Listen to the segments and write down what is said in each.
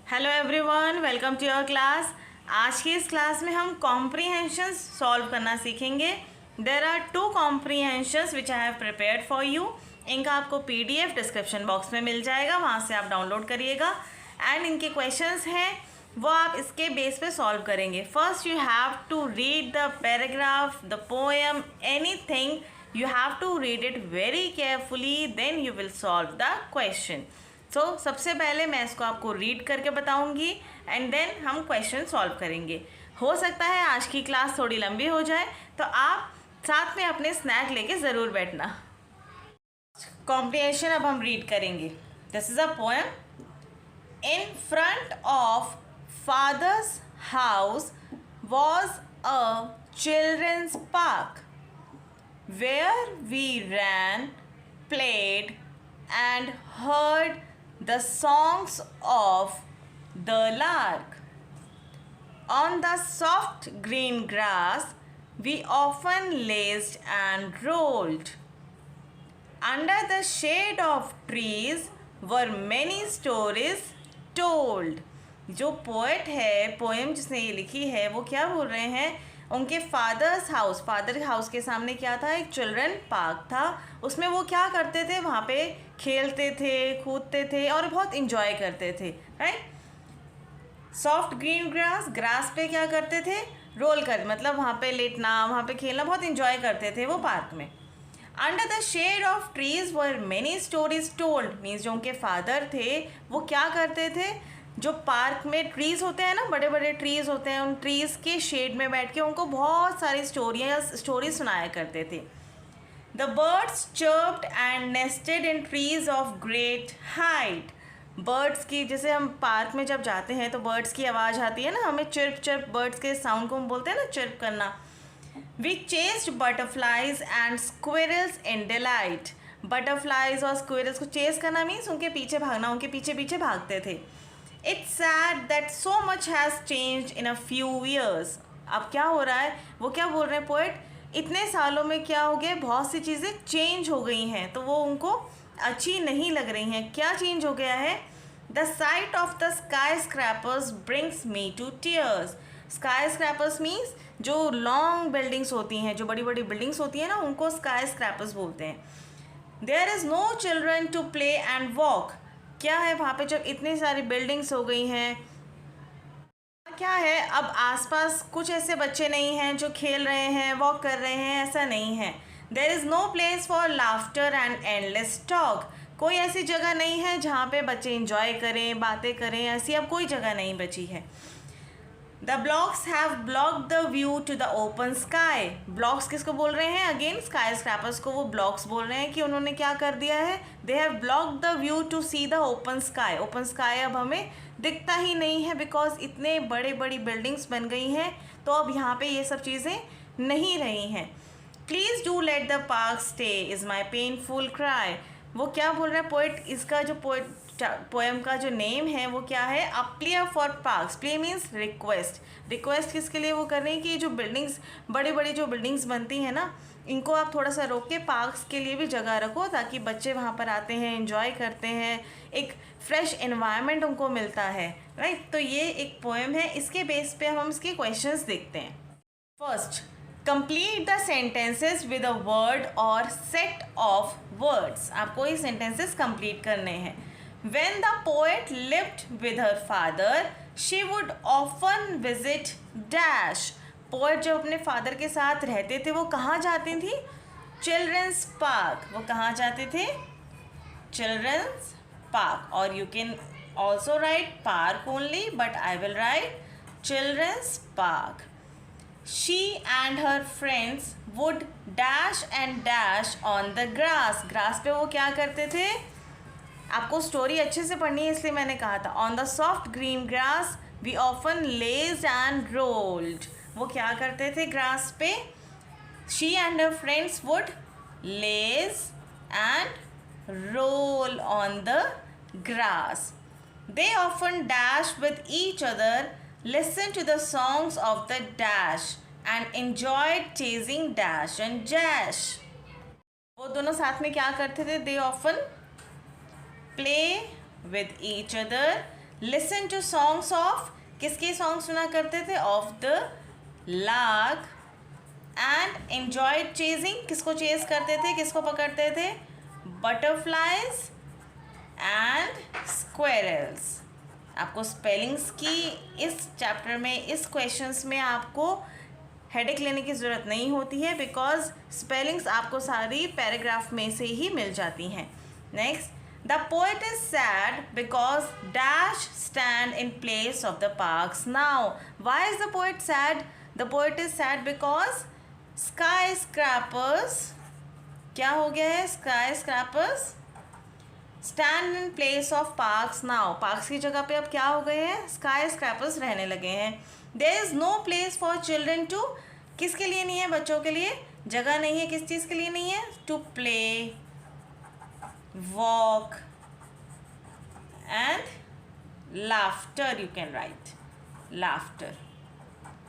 Hello everyone, welcome to your class. आज की इस क्लास में हम कॉम्प्रीहेंशंस सॉल्व करना सीखेंगे। There are 2 comprehensions which I have prepared for you. इनका आपको पीडीएफ डिस्क्रिप्शन बॉक्स में मिल जाएगा, वहाँ से आप डाउनलोड करिएगा। एंड इनके क्वेश्चंस हैं वो आप इसके बेस पे सॉल्व करेंगे। First you have to read the paragraph, the poem, anything you have to read it very carefully, then you will solve the question. So सबसे पहले मैं इसको आपको रीड करके बताऊंगी एंड देन हम क्वेश्चन सॉल्व करेंगे। हो सकता है आज की क्लास थोड़ी लंबी हो जाए, तो आप साथ में अपने स्नैक लेके ज़रूर बैठना। कॉम्प्रिहेंशन अब हम रीड करेंगे। This is a poem. In front of father's house was a children's park where we ran, played, and heard the songs of the lark. On the soft green grass, we often lazed and rolled. Under the shade of trees were many stories told. जो poet है, poem जिसने ये लिखी है, वो क्या बोल रहे हैं? उनके फादर हाउस के सामने क्या था? एक चिल्ड्रन पार्क था। उसमें वो क्या करते थे? वहाँ पे खेलते थे, कूदते थे और बहुत इंजॉय करते थे, राइट। सॉफ्ट ग्रीन ग्रास पे क्या करते थे? रोल कर, मतलब वहाँ पे लेटना, वहाँ पे खेलना, बहुत इंजॉय करते थे वो पार्क में। Under the shade of trees were many stories told, means जो उनके फादर थे वो क्या करते थे? जो पार्क में ट्रीज़ होते हैं ना, बड़े बड़े ट्रीज़ होते हैं, उन ट्रीज़ के शेड में बैठ के उनको बहुत सारी स्टोरी सुनाया करते थे। The birds chirped and nested in trees of great height. Birds की, जैसे हम पार्क में जब जाते हैं तो बर्ड्स की आवाज़ आती है ना, हमें चिर्प चिर्प, बर्ड्स के साउंड को हम बोलते हैं ना चिर्प करना। We chased butterflies and squirrels in delight. Butterflies और स्क्विरल्स को चेस करना मीन्स उनके पीछे भागना, उनके पीछे पीछे भागते थे। It's sad that so much has changed in a few years. अब क्या हो रहा है? वो क्या बोल रहे हैं पोएट? इतने सालों में क्या हो गया? बहुत सी चीज़ें चेंज हो गई हैं, तो वो उनको अच्छी नहीं लग रही हैं। क्या चेंज हो गया है? The sight of the skyscrapers brings me to tears. Skyscrapers means जो लॉन्ग बिल्डिंग्स होती हैं, जो बड़ी बड़ी बिल्डिंग्स होती हैं ना, उनको skyscrapers बोलते हैं। There is no children to play and walk. क्या है वहाँ पे? जब इतनी सारी बिल्डिंग्स हो गई हैं, क्या है, अब आसपास कुछ ऐसे बच्चे नहीं हैं जो खेल रहे हैं, वॉक कर रहे हैं, ऐसा नहीं है। There is no place for laughter and endless talk. कोई ऐसी जगह नहीं है जहाँ पे बच्चे इंजॉय करें, बातें करें, ऐसी अब कोई जगह नहीं बची है। The blocks have blocked the view to the open sky. Blocks किसको बोल रहे हैं? अगेन स्काई स्क्रैपर्स को वो ब्लॉक्स बोल रहे हैं कि उन्होंने क्या कर दिया है? They have blocked the view to see the open sky. Open sky अब हमें दिखता ही नहीं है, बिकॉज इतने बड़ी बड़ी बिल्डिंग्स बन गई हैं, तो अब यहाँ पे ये सब चीज़ें नहीं रही हैं। Please do let the park stay is my painful cry. वो क्या बोल रहे हैं पोएट? इसका जो पोएम का जो नेम है वो क्या है? अ play for parks. Play means request. Request किसके लिए वो कर रहे हैं? कि जो बिल्डिंग्स, बड़ी बड़ी जो बिल्डिंग्स बनती हैं ना, इनको आप थोड़ा सा रोक के पार्क्स के लिए भी जगह रखो, ताकि बच्चे वहाँ पर आते हैं, एंजॉय करते हैं, एक फ्रेश एनवायरनमेंट उनको मिलता है, राइट। तो ये एक पोएम है, इसके बेस पे हम इसके क्वेश्चंस देखते हैं। First, complete the sentences with a word और सेट ऑफ वर्ड्स। आपको ये सेंटेंसेस कंप्लीट करने हैं। When the poet lived with her father, she would often visit dash. Poet जब अपने फादर के साथ रहते थे वो कहाँ जाती थी? Children's park. वो कहाँ जाते थे? Children's park. और you can also write park only, but I will write children's park. She and her friends would dash and dash on the grass. Grass पे वो क्या करते थे? आपको स्टोरी अच्छे से पढ़नी है, इसलिए मैंने कहा था। On the soft green grass we often lazed and rolled. वो क्या करते थे ग्रास पे? She and her friends would laze and roll on the grass. They often dash with each other, listen to the songs of the dash and enjoy chasing dash and जैश। वो दोनों साथ में क्या करते थे? They often play with each other, listen to songs of, किसके song सुना करते थे? Of the lark. And enjoyed chasing, किसको चेज करते थे, किसको पकड़ते थे? Butterflies and squirrels. आपको स्पेलिंग्स की इस चैप्टर में, इस क्वेश्चंस में आपको हेडेक लेने की ज़रूरत नहीं होती है, बिकॉज स्पेलिंग्स आपको सारी पैराग्राफ में से ही मिल जाती हैं। Next, the poet is sad because dash stand in place of the parks now. Why is the poet sad? The poet is sad because skyscrapers, क्या हो गया है? Skyscrapers stand in place of parks now. Parks की जगह पे अब क्या हो गए हैं? स्काई स्क्रैपर्स रहने लगे हैं। There is no place for children to, किसके लिए नहीं है? बच्चों के लिए जगह नहीं है। किस चीज़ के लिए नहीं है? To play, walk and laughter. You can write laughter.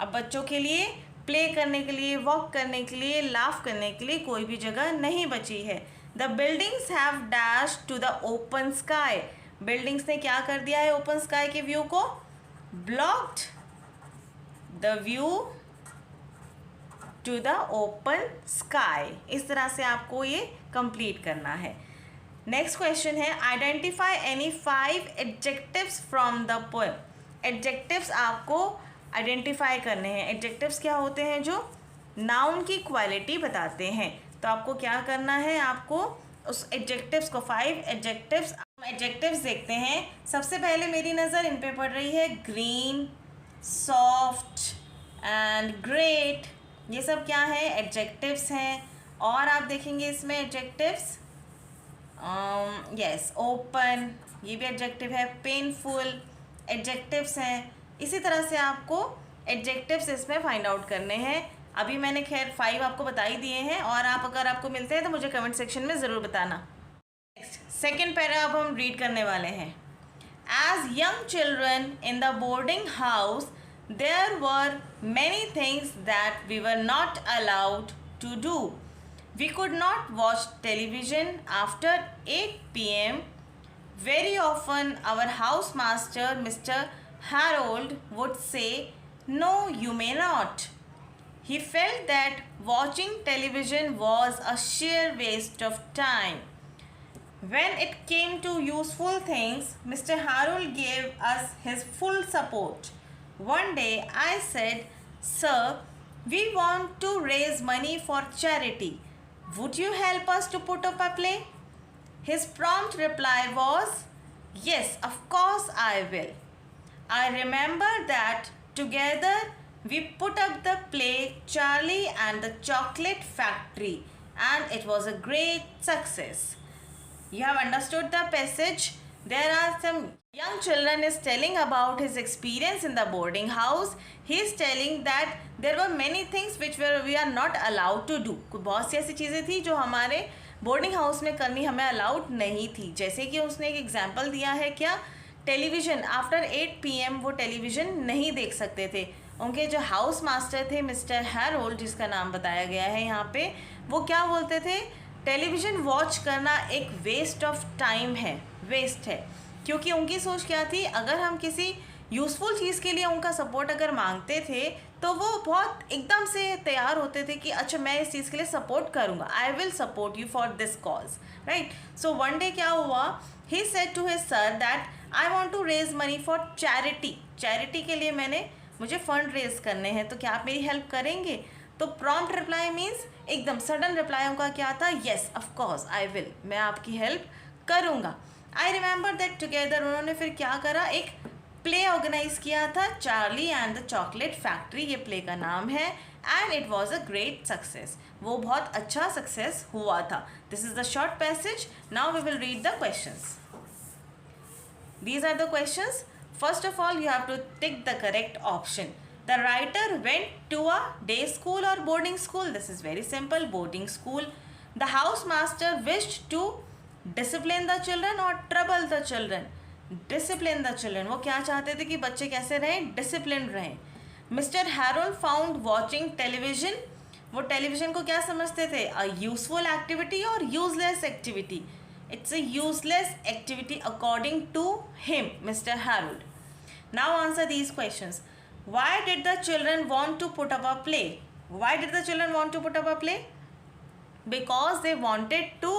अब बच्चों के लिए प्ले करने के लिए, वॉक करने के लिए, लाफ करने के लिए कोई भी जगह नहीं बची है। The buildings have dash to the open sky. Buildings ने क्या कर दिया है? ओपन स्काई के व्यू को blocked the view to the open sky. इस तरह से आपको ये कंप्लीट करना है। नेक्स्ट क्वेश्चन है, identify any 5 adjectives from the poem. Adjectives आपको आइडेंटिफाई करने हैं। एडजेक्टिव्स क्या होते हैं? जो नाउन की क्वालिटी बताते हैं। तो आपको क्या करना है? आपको उस एडजेक्टिव्स को 5 एडजेक्टिव्स, एडजेक्टिव्स देखते हैं। सबसे पहले मेरी नज़र इन पे पड़ रही है ग्रीन, सॉफ्ट एंड ग्रेट। ये सब क्या है? एडजेक्टिव्स हैं। और आप देखेंगे इसमें एडजेक्टिव्स, यस, ओपन, ये भी एडजेक्टिव है। पेनफुल एडजेक्टिव्स हैं। इसी तरह से आपको एडजेक्टिव्स इसमें फाइंड आउट करने हैं। अभी मैंने खैर 5 आपको बता ही दिए हैं, और आप अगर आपको मिलते हैं तो मुझे कमेंट सेक्शन में ज़रूर बताना। सेकेंड पैरा अब हम रीड करने वाले हैं। As young children in the boarding house there were many things that we were not allowed to do. We could not watch television after 8 PM. Very often our house master, Mr. Harold, would say, "No, you may not." He felt that watching television was a sheer waste of time. When it came to useful things, Mr. Harold gave us his full support. One day I said, "Sir, we want to raise money for charity. Would you help us to put up a play?" His prompt reply was, "Yes, of course I will." I remember that together we put up the play Charlie and the Chocolate Factory, and it was a great success. You have understood the passage? There are some young children is telling about his experience in the boarding house. He is telling that there were many things which we are not allowed to do. बहुत सी ऐसी चीज़ें थी जो हमारे boarding house में करनी हमें allowed नहीं थी। जैसे कि उसने एक एग्जाम्पल दिया है, क्या? टेलीविज़न। आफ्टर 8 PM वो टेलीविज़न नहीं देख सकते थे। उनके जो हाउस मास्टर थे मिस्टर हैरोल्ड, जिसका नाम बताया गया है यहाँ पे, वो क्या बोलते थे? टेलीविज़न वॉच करना एक वेस्ट ऑफ टाइम है, वेस्ट है। क्योंकि उनकी सोच क्या थी? अगर हम किसी यूज़फुल चीज़ के लिए उनका सपोर्ट अगर मांगते थे तो वो बहुत एकदम से तैयार होते थे कि अच्छा मैं इस चीज़ के लिए सपोर्ट करूँगा, I will support you for this cause, right. So one day क्या हुआ? He said to his sir that I want to raise money for charity. Charity के लिए मुझे फंड रेज करने हैं, तो क्या आप मेरी हेल्प करेंगे? तो प्रॉम्प्ट रिप्लाई मीन्स एकदम सडन रिप्लाई उनका क्या था? Yes of course I will, मैं आपकी हेल्प करूँगा। आई रिमेंबर दैट टुगेदर उन्होंने फिर क्या करा? एक प्ले ऑर्गेनाइज किया था, Charlie and the Chocolate Factory, ये प्ले का नाम है। And it was a great success, वो बहुत अच्छा सक्सेस हुआ था। This is the short passage. Now we will read the questions. These are the questions. First of all, you have to tick the correct option. The writer went to a day school or boarding school. This is very simple, boarding school. The house master wished to discipline the children or trouble the children. Discipline the children. वो क्या चाहते थे कि बच्चे कैसे रहें? Disciplined रहें. Mr. Harold found watching television. वो टेलीविज़न को क्या समझते थे? A useful activity or useless activity. It's a useless activity according to him, Mr. Harold. Now answer these questions. Why did the children want to put up a play? Why did the children want to put up a play? Because they wanted to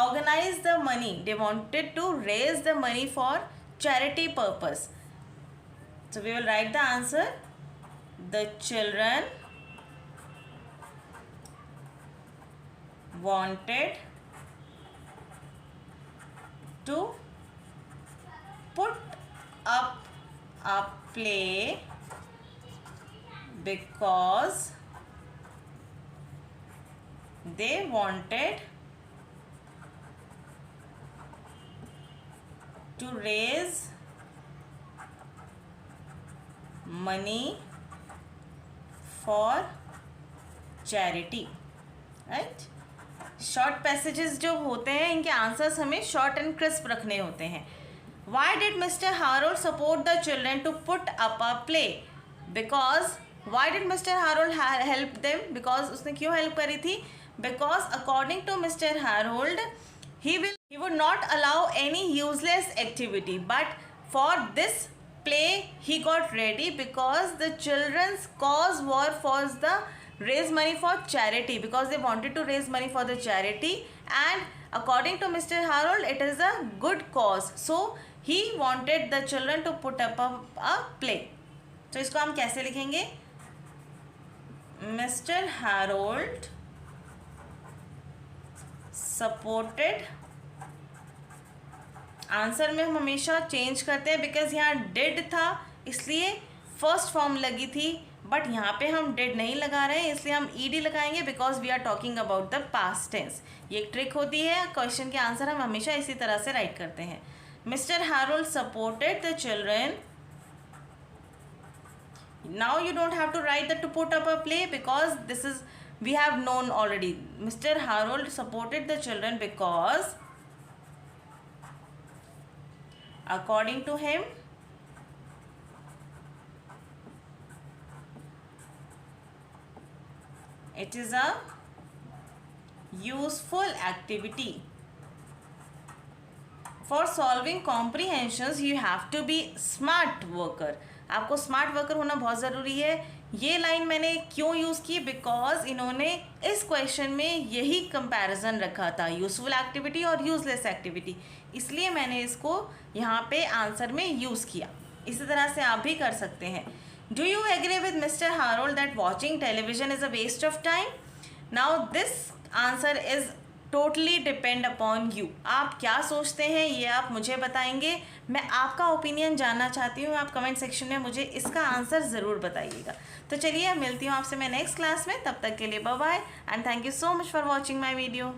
organize the money. They wanted to raise the money for charity purpose. So we will write the answer. The children wanted to put up a play because they wanted to raise money for charity. Right? Short passages जो होते हैं इनके answers हमें short and crisp रखने होते हैं. Why did Mr Harold support the children to put up a play? Because why did Mr Harold help them? Because उसने क्यों हेल्प करी थी? Because according to Mr Harold he would not allow any useless activity, but for this play he got ready because the children's cause was the raise money for charity, because they wanted to raise money for the charity, and according to Mr. Harold it is a good cause, so he wanted the children to put up a play. तो इसको हम कैसे लिखेंगे? Mr. Harold supported. Answer में हम हमेशा change करते हैं बिकॉज यहाँ डिड था इसलिए फर्स्ट फॉर्म लगी थी, बट यहाँ पे हम डिड नहीं लगा रहे हैं इसलिए हम ईडी लगाएंगे because we are talking about the past tense. ये एक ट्रिक होती है, क्वेश्चन के आंसर हम हमेशा इसी तरह से राइट करते हैं. Mr Harold supported the children. Now you don't have to write the to put up a play because this is we have known already. Mr Harold supported the children because according to him it is a useful activity. For solving comprehensions you have to be smart worker. आपको smart worker होना बहुत ज़रूरी है. ये line मैंने क्यों use की? Because इन्होंने इस क्वेश्चन में यही कंपैरिजन रखा था, यूजफुल एक्टिविटी और यूजलेस एक्टिविटी, इसलिए मैंने इसको यहाँ पे आंसर में यूज़ किया. इसी तरह से आप भी कर सकते हैं. Do you agree with Mr Harold that watching television is a waste of time? Now this answer is totally depend upon you. आप क्या सोचते हैं ये आप मुझे बताएंगे. मैं आपका ओपिनियन जानना चाहती हूँ. आप कमेंट सेक्शन में मुझे इसका आंसर ज़रूर बताइएगा. तो चलिए अब मिलती हूँ आपसे मैं नेक्स्ट क्लास में. तब तक के लिए bye bye and thank you so much for watching my video.